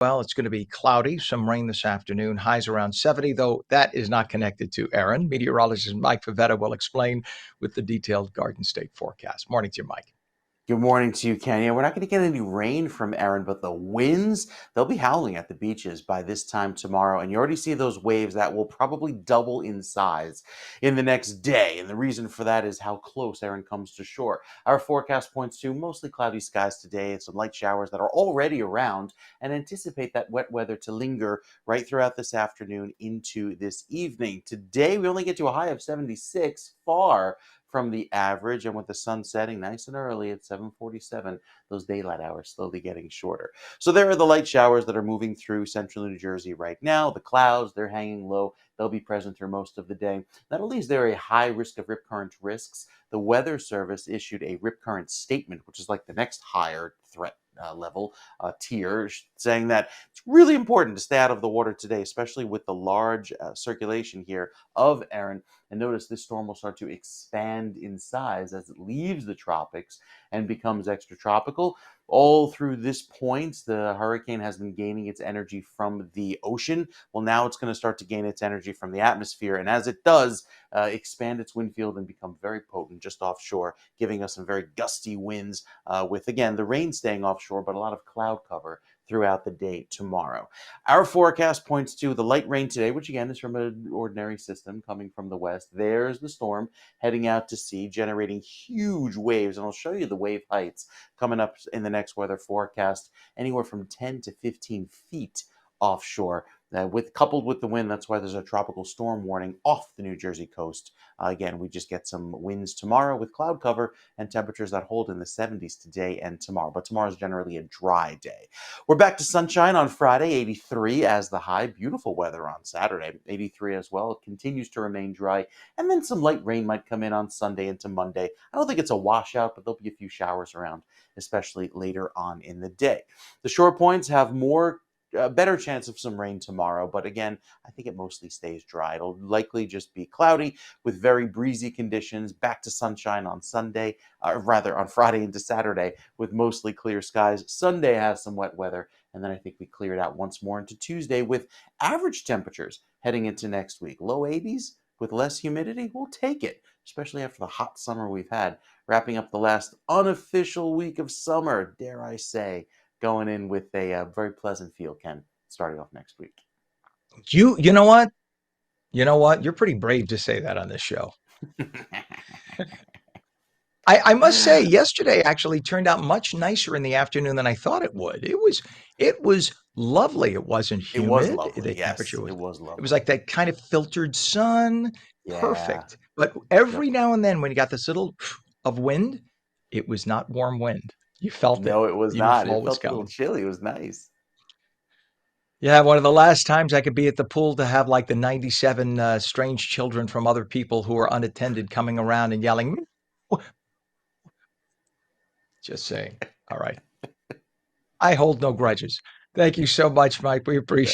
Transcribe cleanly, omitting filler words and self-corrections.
Well, it's going to be cloudy, some rain this afternoon, highs around 70, though that is not connected to Aaron. Meteorologist Mike Favetta will explain with the detailed Garden State forecast. Morning to you, Mike. Good morning to you, Kenya. We're not going to get any rain from Aaron, but the winds, they'll be howling at the beaches by this time tomorrow. And you already see those waves that will probably double in size in the next day. And the reason for that is how close Aaron comes to shore. Our forecast points to mostly cloudy skies today and some light showers that are already around, and anticipate that wet weather to linger right throughout this afternoon into this evening. Today, we only get to a high of 76, far from the average, and with the sun setting nice and early at 7:47, those daylight hours slowly getting shorter. So there are the light showers that are moving through central New Jersey right now. The clouds, they're hanging low. They'll be present through most of the day. Not only is there a high risk of rip current risks, the Weather Service issued a rip current statement, which is like the next higher threat level tier, saying that it's really important to stay out of the water today, especially with the large circulation here of Aaron. And notice this storm will start to expand in size as it leaves the tropics and becomes extratropical. All through this point, the hurricane has been gaining its energy from the ocean. Well, now it's going to start to gain its energy from the atmosphere. And as it does, expand its wind field and become very potent just offshore, giving us some very gusty winds with, again, the rain staying offshore, but a lot of cloud cover throughout the day tomorrow. Our forecast points to the light rain today, which again is from an ordinary system coming from the west. There's the storm heading out to sea, generating huge waves. And I'll show you the wave heights coming up in the next weather forecast, anywhere from 10 to 15 feet offshore. Coupled with the wind, that's why there's a tropical storm warning off the New Jersey coast. Again, we just get some winds tomorrow with cloud cover and temperatures that hold in the 70s today and tomorrow. But tomorrow is generally a dry day. We're back to sunshine on Friday, 83 as the high. Beautiful weather on Saturday, 83 as well. It continues to remain dry. And then some light rain might come in on Sunday into Monday. I don't think it's a washout, but there'll be a few showers around, especially later on in the day. The shore points have a better chance of some rain tomorrow, but again, I think it mostly stays dry. It'll likely just be cloudy with very breezy conditions, back to sunshine on Sunday, rather on Friday into Saturday with mostly clear skies. Sunday has some wet weather, and then I think we clear it out once more into Tuesday with average temperatures heading into next week. Low 80s with less humidity, we'll take it, especially after the hot summer we've had, wrapping up the last unofficial week of summer, dare I say, going in with a very pleasant feel, Ken, starting off next week. You know what? You know what? You're pretty brave to say that on this show. I must say, yesterday actually turned out much nicer in the afternoon than I thought it would. It was lovely. It wasn't It was humid. lovely. The Yes, temperature it was was it was like lovely. that kind of filtered sun. Yeah. Perfect. But Yep. every now and then when you got this little of wind, it was not warm wind. You felt it. No, it was You knew not. fall It was felt a little coming. chilly. It was nice. Yeah, one of the last times I could be at the pool to have like the 97 strange children from other people who are unattended coming around and yelling. Just saying. All right. I hold no grudges. Thank you so much, Mike. We appreciate